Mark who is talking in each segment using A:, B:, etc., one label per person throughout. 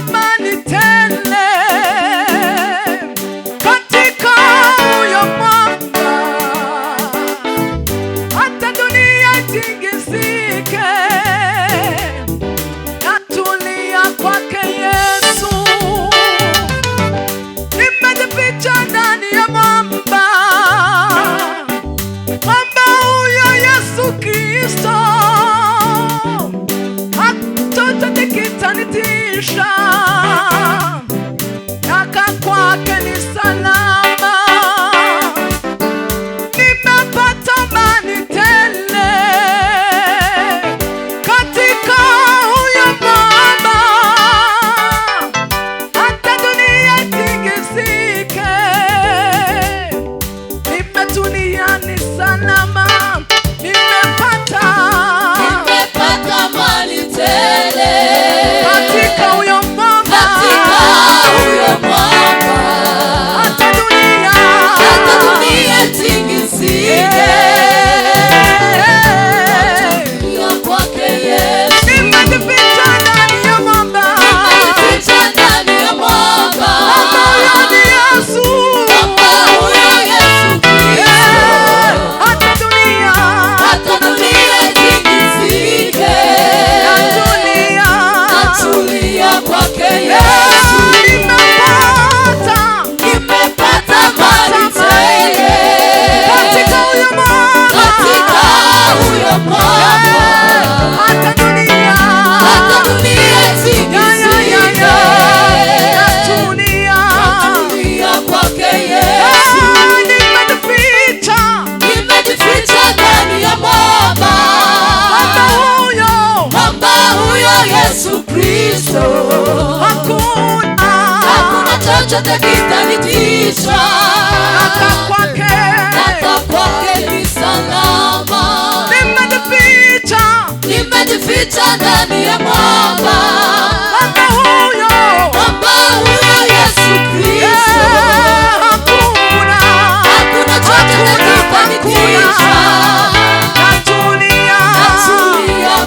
A: amani tele katika huyo mwamba, hata dunia itingizike, natulia kwake Yesu. Nimejificha ndani ya mwamba, mwamba huyo Yesu Kristo. Chochote kitanitisha, naka kwake ni salama. Nimepata amani tele katika huyo mwamba, hata dunia itingizike, nimetulia ni salama. Nimepata amani tele katika huyo mwamba, hata dunia itingizike, natulia kwake Yesu. Nimejificha ndani ya mwamba, mwamba huyo ni Yesu, hata dunia itingizike, natulia kwake Yesu. Nimepata amani tele katika huyo mwamba, hata dunia itingizike, natulia kwake Yesu. Nimejificha ndani ya mwamba, mwamba huyo Yesu Kristo. Hakuna chochote kitanitisha, naka kwake ni salama. Nimejificha ndani ya mwamba, mwamba huyo Yesu Kristo. Hakuna chochote kitanitisha, natulia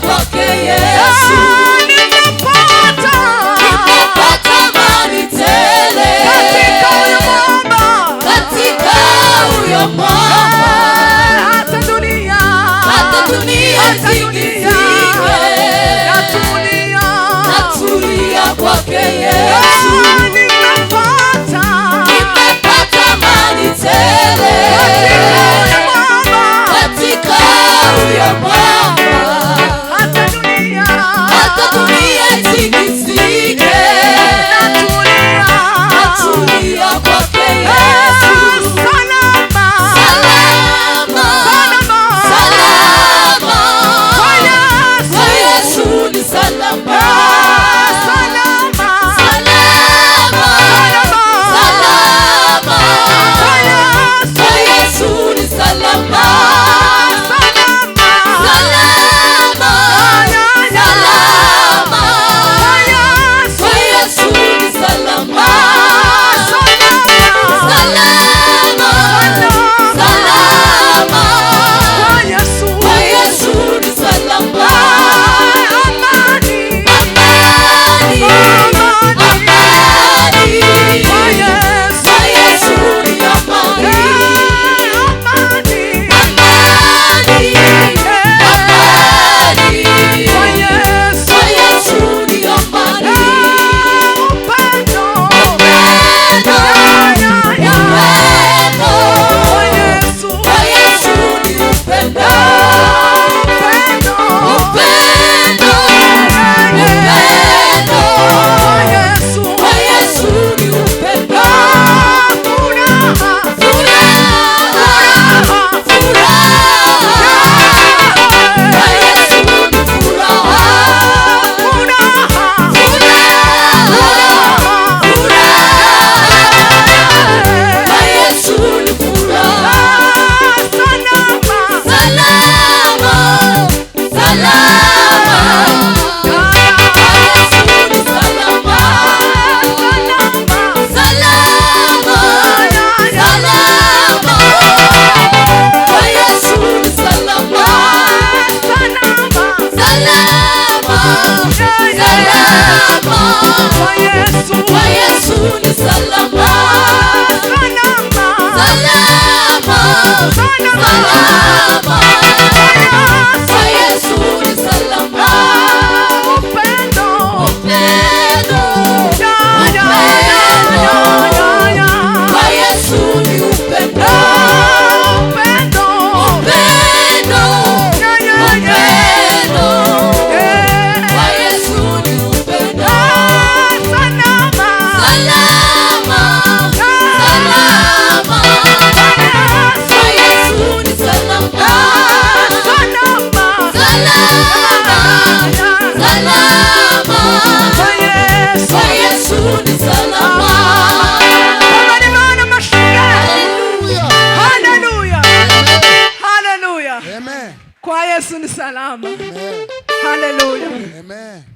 A: kwake Yesu. Nimepata amani tele katika huyo mwamba, hata dunia itingizike, natulia kwake Yesu. Nimepata amani tele katika huyo mwamba, hata dunia itingizike, natulia kwake Yesu. Salama, salama,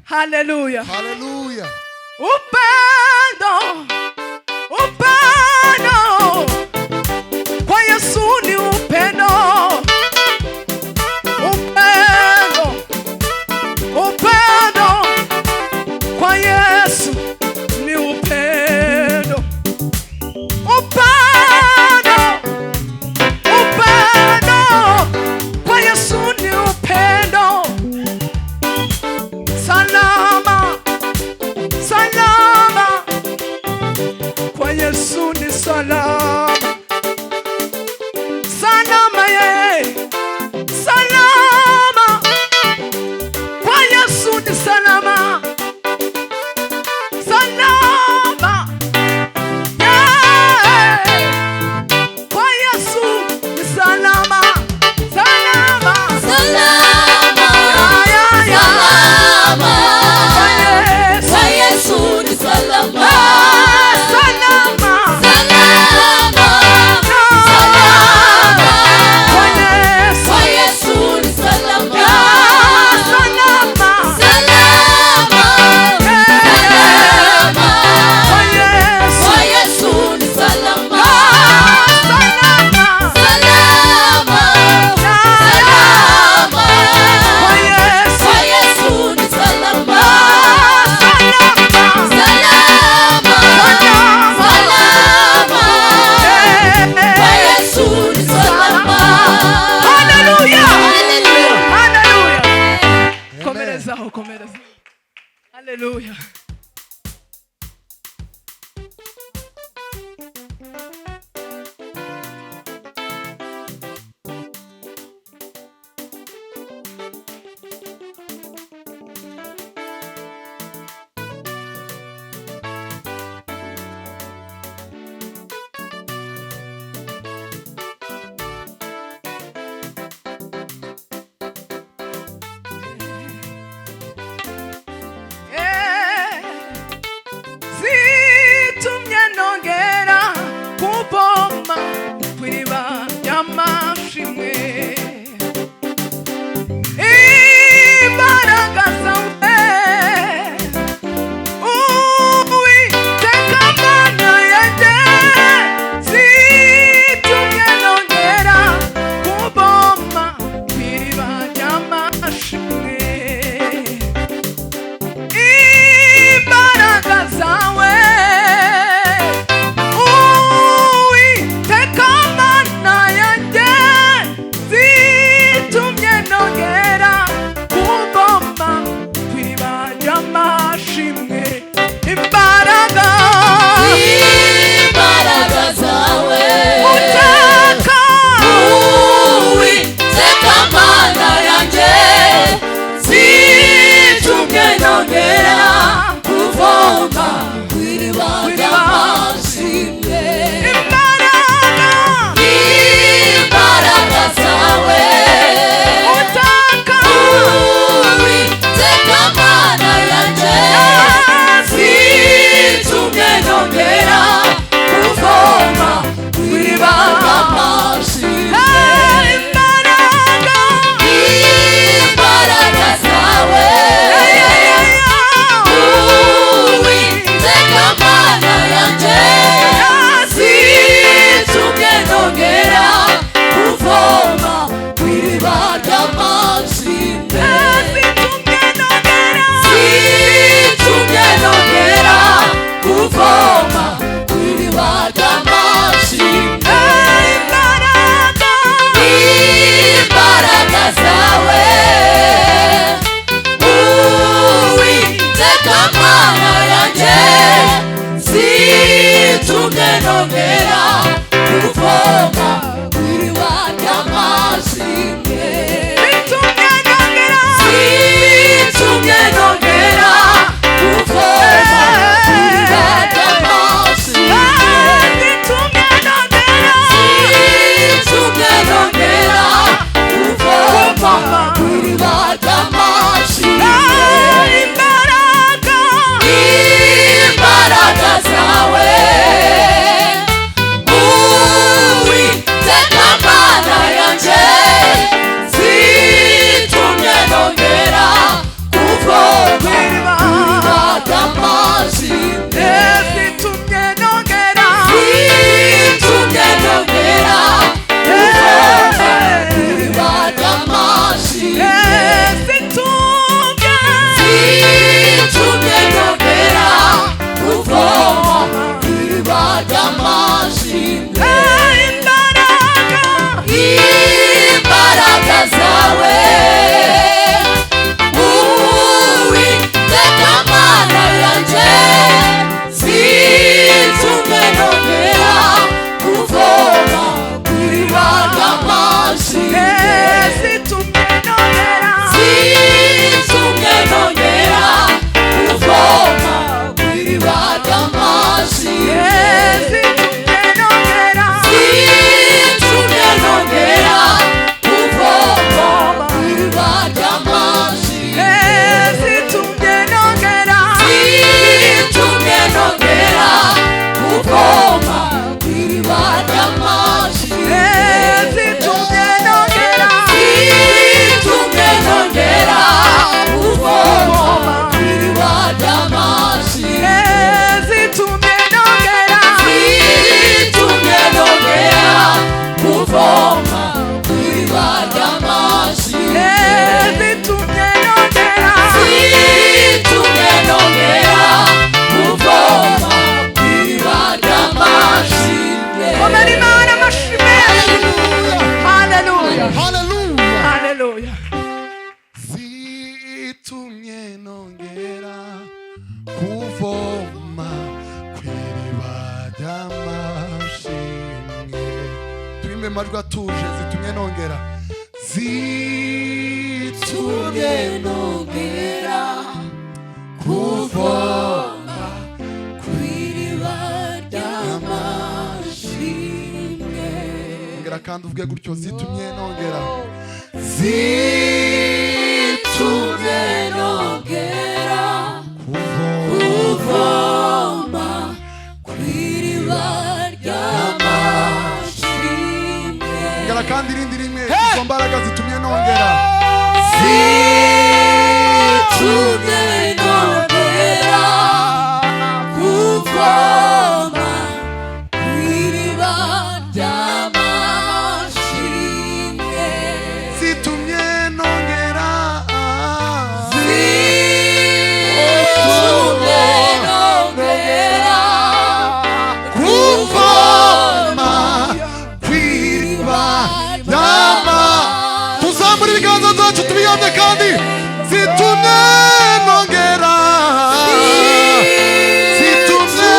A: Hallelujah.
B: Hallelujah.
A: Upendo kwa Yesu ni upendo. Upendo kwa Yesu ni upendo. Upendo kwa Yesu ni upendo. Salama kwa Yesu ni salama. Salama kwa Yesu ni salama. Salama kwa Yesu ni salama. Hallelujah.
B: nongera kuvoma kw'iriba ry'amashimwe.
A: Zitumye nongera.
B: Zitumye nongera kuvoma kw'iriba ry'amashimwe.
A: Zitumye nongera.
B: Zitumye nongera kuvoma kw'iriba ry'amashimwe. Imbaraga zawe Uwiteka Mana yanjye zitumye nongera kuvoma kw'iriba ry'amashimwe.
A: Zitumye nongera.
B: Zitumye nongera kuvoma kw'iriba ry'amashimwe.
A: Zitumye.
B: Zitumye nongera kuvoma kw'iriba ry'amashimwe. Imbaraga zawe Uwiteka Mana yanjye zitumye nongera kuvoma kw'iriba ry'amashimwe.
A: Zitumye nongera.
B: Zitumye nongera kuvoma kw'iriba ry'amashimwe.
A: Zitumye nongera.
B: Zitumye nongera kuvoma kw'iriba ry'amashimwe.
A: Zitumye nongera.
B: Zitumye nongera kuvoma kw'iriba ry'amashimwe.
A: Zitumye nongera.
B: Zitumye nongera kuvoma kw'iriba ry'amashimwe.
A: Zitumye nongera.
B: Zitumye nongera kuvoma kw'iriba ry'amashimwe.
A: Zitumye nongera.
B: Zitumye nongera kuvoma kw'iriba ry'amashimwe.
A: Komera Imana amashyi menshi. Haleluya.
C: Hallelujah.
A: Haleluya.
C: Zitumye nongera kuvoma kw'iriba ry'amashimwe. Twimbe amajwi atuje. Zitumye nongera. Zitumye
B: nongera kuvoma kw'iriba ry'amashimwe.
C: nongera kandi uvuge gutyo. Zitumye nongera.
B: Zitumye nongera kuvoma kw'iriba ry'amashimwe.
C: Nongera kandi irindi rimwe. Izo mbaraga zitumye nongera.
B: Zitumye nongera kuvoma kw'iriba ry'amashimwe.
C: Zitumye nongera.
B: Zitumye nongera
C: Kuvoma kw'iriba ry'amashimwe. Tuzamura ibiganza byacu tubihamye kandi. Zitumye nongera. Zitumye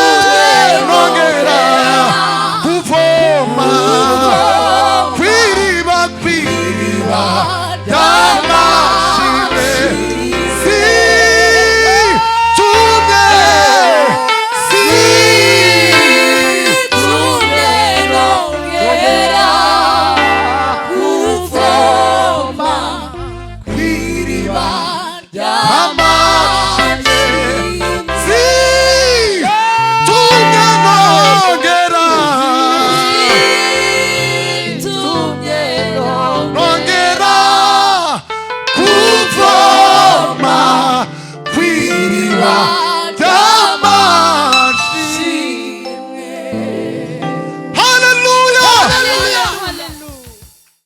C: nongera kuvoma kw'iriba ry'amashimwe. Zitumye.
B: Zitumye nongera kuvoma kw'iriba ry'amashimwe.